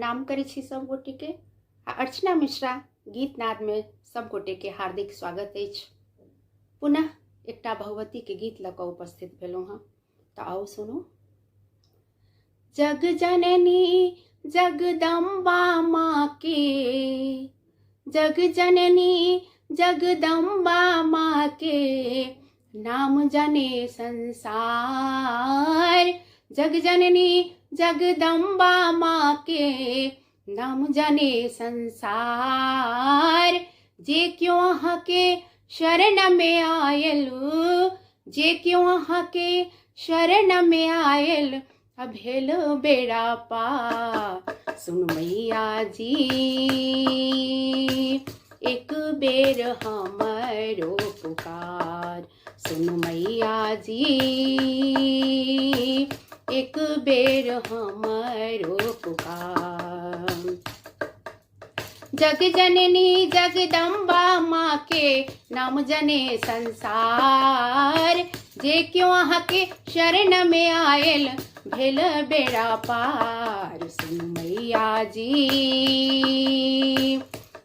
प्रणाम करै छी सब गोटे के। अर्चना मिश्रा गीत नाद में सब गोटे के हार्दिक स्वागत अछि। पुनः एकटा भगवती के गीत लऽ कऽ उपस्थित भेलहुँ हँ, तऽ आओ सुनू। जग जननी जगदम्बा माँ के, जग जननी जगदम्बा माँ के, नाम जाने संसार। जग जननी जगदम्बा माँ के, नाम जाने संसार। जे क्यों अहाँ के शरण में आयल, जे क्यों अहाँ के शरण में आयल, भेल बेड़ा पार। सुन मैया जी एक बेर हमरो पुकार, सुन मैया जी एक बेर हमरो पुकार। जग जननी जगदम्बा माँ के, नाम जने संसार। जे क्यों अहाँ के शरण में आयल, भेल बेड़ा पार। सुन मैया जी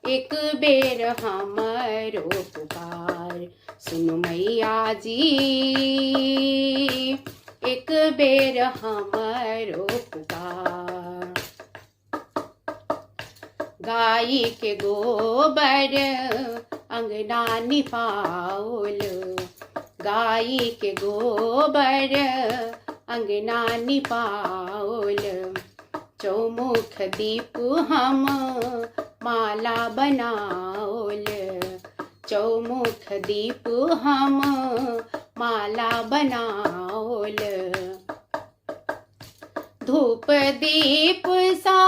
एक बेर हमरो पुकार, सुन मैया जी एक बेर हमरो पुकार। गाय के गोबर अंगना निपाओल, गाय के गोबर अंगना निपाओल। चौमुख दीप हम माला बनाओल, चौमुख दीप हम माला बनाओल। धूप दीप सा,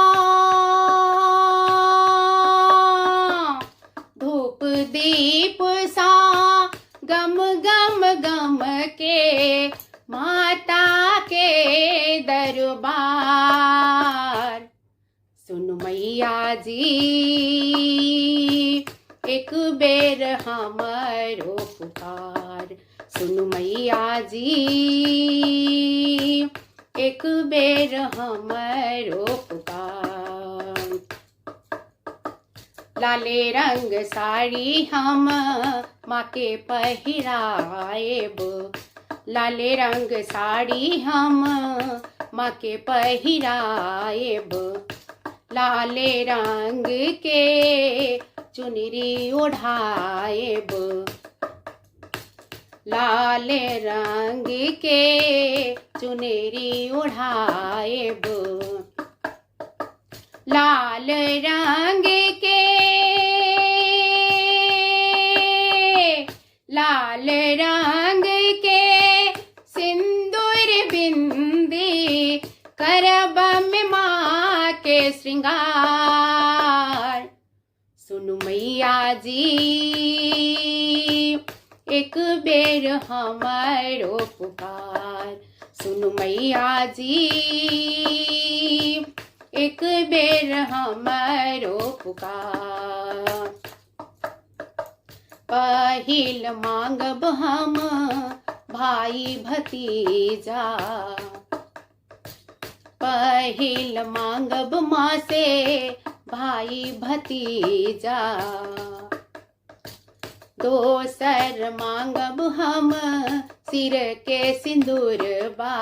धूप दीप सा गम गम गम के, माता के दरबार। सुन मैया जी एक बेर हमरो पुकार, सुन मैया जी एक बेर हमरो पुकार। लाले रंग साड़ी हम माँ के पहिराएब, लाले रंग साड़ी हम माँ के पहिराएब। लाले रंग के चुनरी ओढ़ाएब, लाले रंग के चुनरी ओढ़ाएब। लाल रंग के, लाल रंग के सिंदूर बिंदी, करब में माँ के श्रृंगार। सुन मैया जी एक बेर हमरो पुकार, सुन मैया जी एक बेर हमरो पुकार। पहिल मांगब हम भाई भतीजा, पहिल मांगब माँ से भाई भतीजा। दोसर मांगब हम सिर के सिंदूरबा,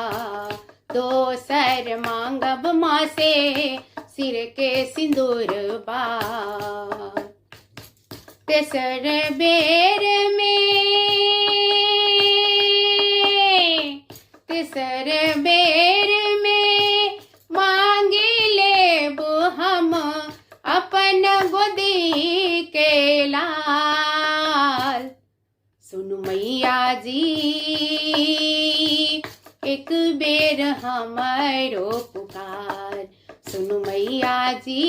दोसर मांगब माँ से सिर के सिंदूरबा। तेसर बेर में, तेसर बेर में मांगी लेब हम अपन गोदी के लाल। सुन मैया जी एक बेर हमरो पुकार, सुन मैया जी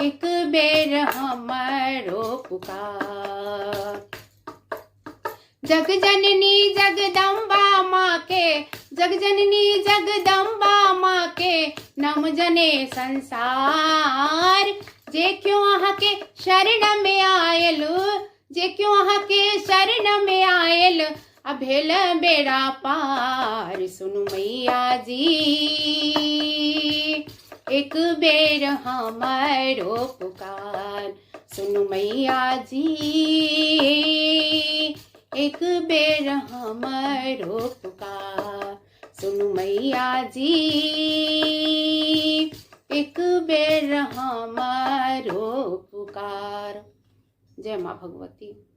एक बेर हमरो पुकार। जग जननी जगदम्बा माँ के, जग जननी जगदम्बा माँ के, नाम जने संसार। जे क्यों अहाँ के शरण में आयल, जे क्यों अहाँ के शरण में आयल, भेल बेड़ा पार। सुनु मैया जी एक बेर हमारो पुकार सुनु मैया जी, एक बेर हमारो पुकार सुनु मैया जी, एक बेर हमारो पुकार। जय माँ भगवती।